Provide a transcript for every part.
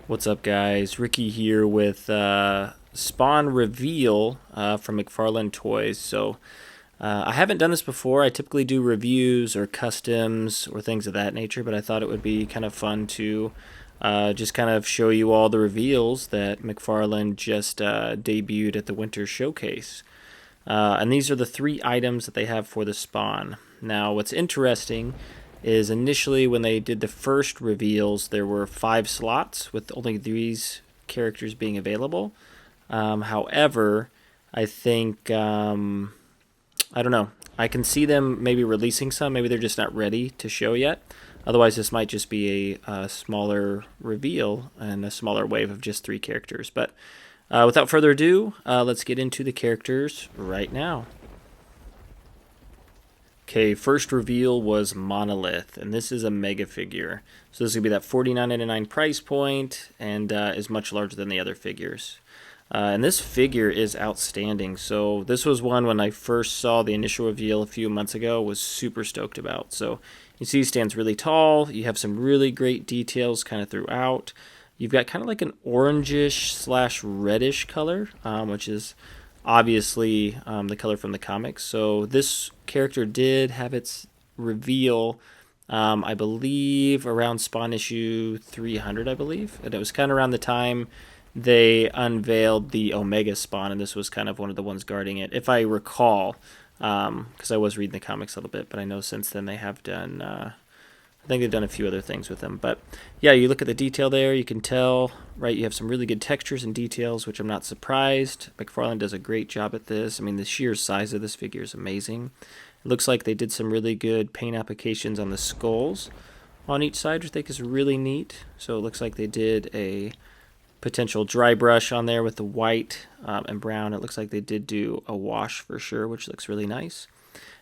What's up, guys? Ricky here with Spawn Reveal from McFarlane Toys. I haven't done this before. I typically do reviews or customs or things of that nature, but I thought it would be kind of fun to just kind of show you all the reveals that McFarlane just debuted at the Winter Showcase. And these are the three items that they have for the Spawn. Now, what's interesting is initially when they did the first reveals, there were 5 slots with only these characters being available. However, I think I don't know. I can see them maybe releasing some. Maybe they're just not ready to show yet. Otherwise, this might just be a smaller reveal and a smaller wave of just 3 characters. But without further ado, let's get into the characters right now. Okay, first reveal was Monolith, and this is a mega figure. So this is going to be that $49.99 price point and is much larger than the other figures. And this figure is outstanding. So this was one when I first saw the initial reveal a few months ago, was super stoked about. So you see he stands really tall. You have some really great details kind of throughout. You've got kind of like an orangish slash reddish color, which is obviously the color from the comics. So this character did have its reveal, I believe, around Spawn issue 300, I believe. And it was kind of around the time they unveiled the Omega Spawn, and this was kind of one of the ones guarding it, if I recall, because I was reading the comics a little bit, but I know since then they have done, I think they've done a few other things with them. But yeah, you look at the detail there, you can tell, right, you have some really good textures and details, which I'm not surprised. McFarlane does a great job at this. I mean, the sheer size of this figure is amazing. It looks like they did some really good paint applications on the skulls on each side, which I think is really neat. So it looks like they did a potential dry brush on there with the white and brown. It looks like they did do a wash for sure, which looks really nice.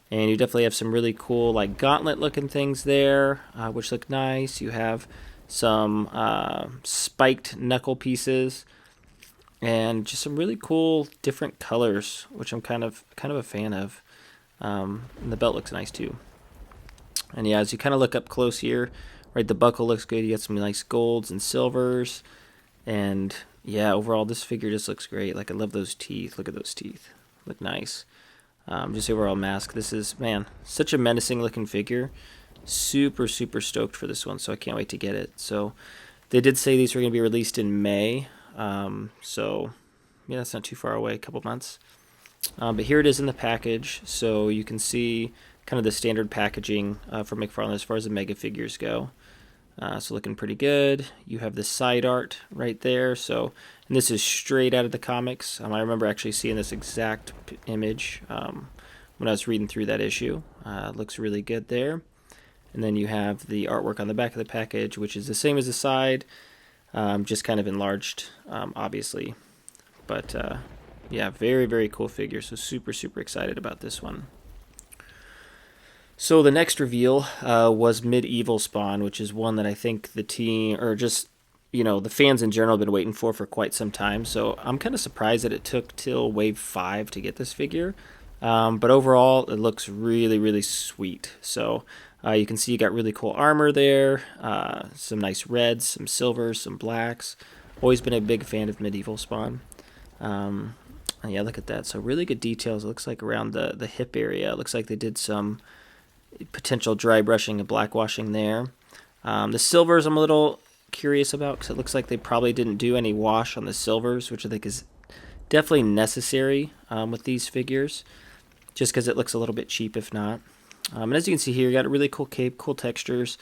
And you definitely have some really cool like gauntlet looking things there, which look nice. You have some spiked knuckle pieces and just some really cool different colors, which I'm kind of a fan of. And the belt looks nice too. And yeah, as you kind of look up close here, right, the buckle looks good. You got some nice golds and silvers. And yeah, overall, this figure just looks great. Like, I love those teeth. Look at those teeth. Look nice. Just overall mask. This is, man, such a menacing looking figure. Super, super stoked for this one, so I can't wait to get it. So they did say these were going to be released in May. So yeah, that's not too far away, a couple months. But here it is in the package. So you can see kind of the standard packaging for McFarlane as far as the mega figures go. So looking pretty good. You have the side art right there. So, and this is straight out of the comics. I remember actually seeing this exact image when I was reading through that issue. Looks really good there. And then you have the artwork on the back of the package, which is the same as the side, just kind of enlarged, obviously. But yeah, very, very cool figure. So super, super excited about this one. So the next reveal was Medieval Spawn, which is one that I think the team, or just, the fans in general have been waiting for quite some time. So I'm kind of surprised that it took till Wave 5 to get this figure. But overall, it looks really, really sweet. So you can see you got really cool armor there, some nice reds, some silvers, some blacks. Always been a big fan of Medieval Spawn. Yeah, look at that. So really good details. It looks like around the hip area. It looks like they did some potential dry brushing and black washing there. The silvers I'm a little curious about because it looks like they probably didn't do any wash on the silvers, which I think is definitely necessary with these figures, just because it looks a little bit cheap if not. And as you can see here, you got a really cool cape, cool textures,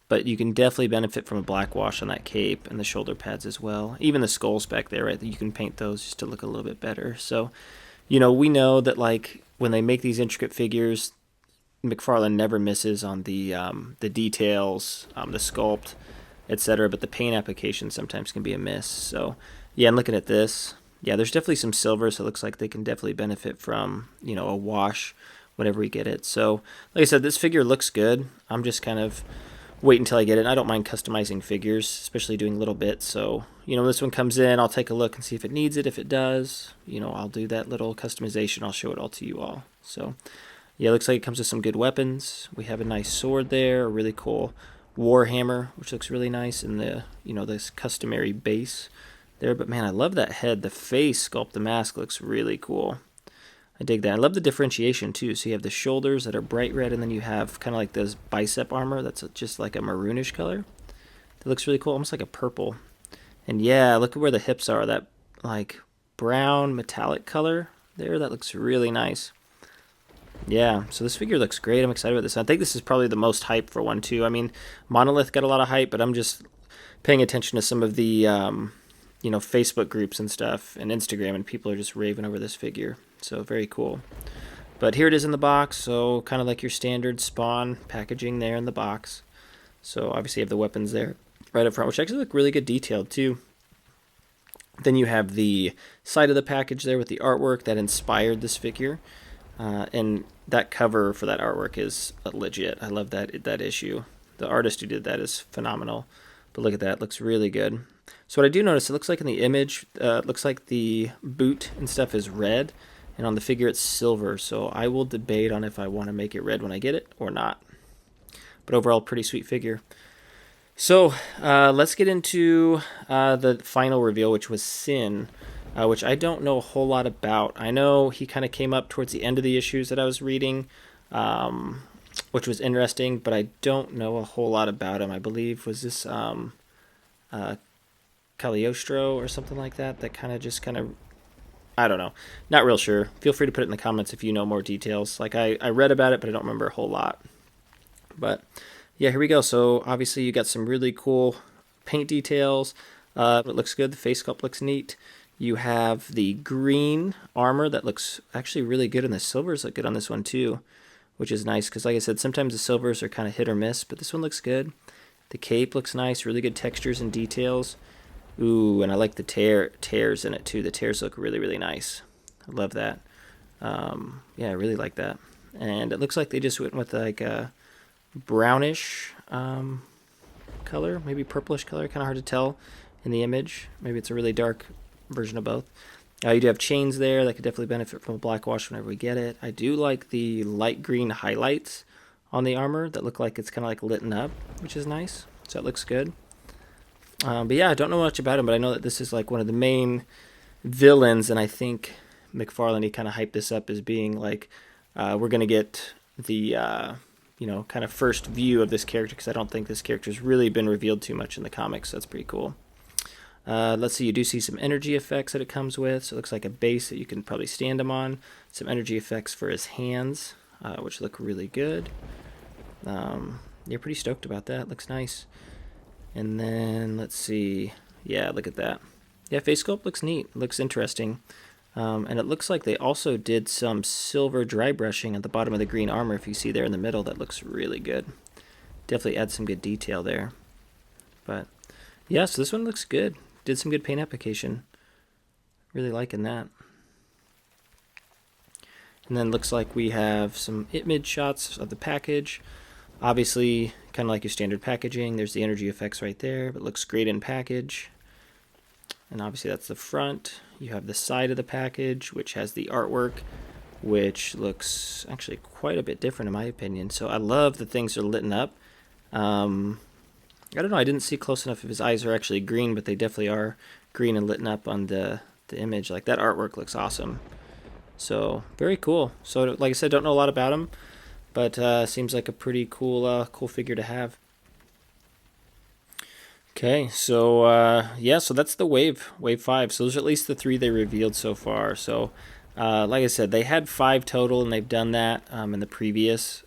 but you can definitely benefit from a black wash on that cape and the shoulder pads as well. Even the skulls back there, right? You can paint those just to look a little bit better. So, we know that like when they make these intricate figures, McFarlane never misses on the details, the sculpt, etc. But the paint application sometimes can be a miss. So yeah, and looking at this, yeah, there's definitely some silver, so it looks like they can definitely benefit from a wash whenever we get it. So like I said, this figure looks good. I'm just kind of waiting until I get it. I don't mind customizing figures, especially doing little bits. So when this one comes in, I'll take a look and see if it needs it. If it does, I'll do that little customization. I'll show it all to you all. So yeah, it looks like it comes with some good weapons. We have a nice sword there, a really cool Warhammer, which looks really nice in the, this customary base there. But man, I love that head. The face sculpt, the mask looks really cool. I dig that. I love the differentiation too. So you have the shoulders that are bright red, and then you have kind of like this bicep armor that's just like a maroonish color. That looks really cool, almost like a purple. And yeah, look at where the hips are. That like brown metallic color there. That looks really nice. Yeah, so this figure looks great. I'm excited about this. I think this is probably the most hype for one too. I mean, Monolith got a lot of hype, but I'm just paying attention to some of the Facebook groups and stuff and Instagram, and people are just raving over this figure. So very cool. But here it is in the box. So kind of like your standard Spawn packaging there in the box. So obviously you have the weapons there right up front, which actually look really good detailed too. Then you have the side of the package there with the artwork that inspired this figure. And that cover for that artwork is legit. I love that issue. The artist who did that is phenomenal. But look at that. It looks really good. So what I do notice, it looks like in the image, it looks like the boot and stuff is red. And on the figure it's silver. So I will debate on if I want to make it red when I get it or not. But overall, pretty sweet figure. So let's get into the final reveal, which was Sin. Which I don't know a whole lot about. I know he kind of came up towards the end of the issues that I was reading, which was interesting, but I don't know a whole lot about him. I believe, was this Cagliostro or something like that, that kind of, I don't know. Not real sure. Feel free to put it in the comments if you know more details. Like, I read about it, but I don't remember a whole lot. But, yeah, here we go. So, obviously, you got some really cool paint details. It looks good. The face sculpt looks neat. You have the green armor that looks actually really good, and the silvers look good on this one too, which is nice because, like I said, sometimes the silvers are kind of hit or miss, but this one looks good. The cape looks nice, really good textures and details. Ooh, and I like the tears in it too. The tears look really, really nice. I love that. Yeah, I really like that. And it looks like they just went with like a brownish color, maybe purplish color, kind of hard to tell in the image. Maybe it's a really dark version of both. You do have chains there that could definitely benefit from a black wash whenever we get it. I do like the light green highlights on the armor that look like it's kind of like lit up, which is nice. So it looks good. But yeah, I don't know much about him, but I know that this is like one of the main villains, and I think McFarlane, he kind of hyped this up as being like, we're going to get the, kind of first view of this character, because I don't think this character's really been revealed too much in the comics, so that's pretty cool. Let's see, you do see some energy effects that it comes with. So it looks like a base that you can probably stand him on. Some energy effects for his hands, which look really good. You're pretty stoked about that. Looks nice. And then, let's see. Yeah, look at that. Yeah, face sculpt looks neat. Looks interesting. And it looks like they also did some silver dry brushing at the bottom of the green armor. If you see there in the middle, that looks really good. Definitely adds some good detail there. But, yeah, so this one looks good. Did some good paint application. Really liking that. And then looks like we have some image shots of the package. Obviously, kind of like your standard packaging. There's the energy effects right there, but looks great in package. And obviously that's the front. You have the side of the package, which has the artwork, which looks actually quite a bit different in my opinion. So I love that things are lit up. I don't know, I didn't see close enough if his eyes are actually green, but they definitely are green and lit up on the image. Like, that artwork looks awesome. So, very cool. So, like I said, don't know a lot about him, but seems like a pretty cool figure to have. Okay, so, yeah, so that's the wave 5. So, those are at least the 3 they revealed so far. So, like I said, they had 5 total, and they've done that in the previous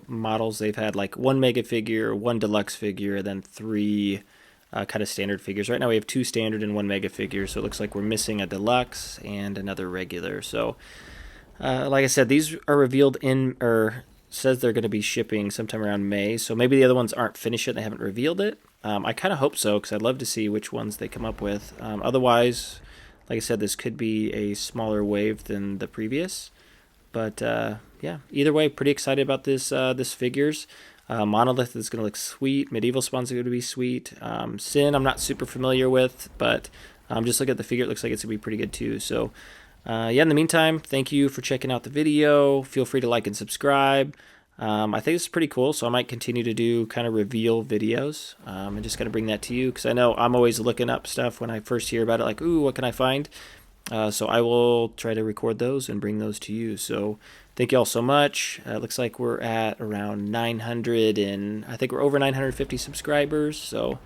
models. They've had like 1 mega figure, 1 deluxe figure, and then 3 kind of standard figures. Right now we have 2 standard and 1 mega figure, so it looks like we're missing a deluxe and another regular. So like I said, these are revealed or says they're going to be shipping sometime around May, so maybe the other ones aren't finished yet and they haven't revealed it. I kind of hope so, because I'd love to see which ones they come up with. Otherwise, like I said, this could be a smaller wave than the previous. But yeah, either way, pretty excited about this figures. Monolith is going to look sweet. Medieval Spawn's going to be sweet. Sin, I'm not super familiar with, but just look at the figure. It looks like it's going to be pretty good too. So yeah, in the meantime, thank you for checking out the video. Feel free to like and subscribe. I think this is pretty cool, so I might continue to do kind of reveal videos, and just kind of bring that to you, because I know I'm always looking up stuff when I first hear about it, like, ooh, what can I find? So I will try to record those and bring those to you. So thank you all so much. It looks like we're at around 900, and I think we're over 950 subscribers. So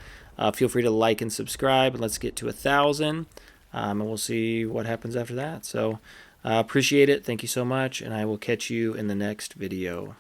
feel free to like and subscribe, and let's get to 1,000, and we'll see what happens after that. So appreciate it. Thank you so much, and I will catch you in the next video.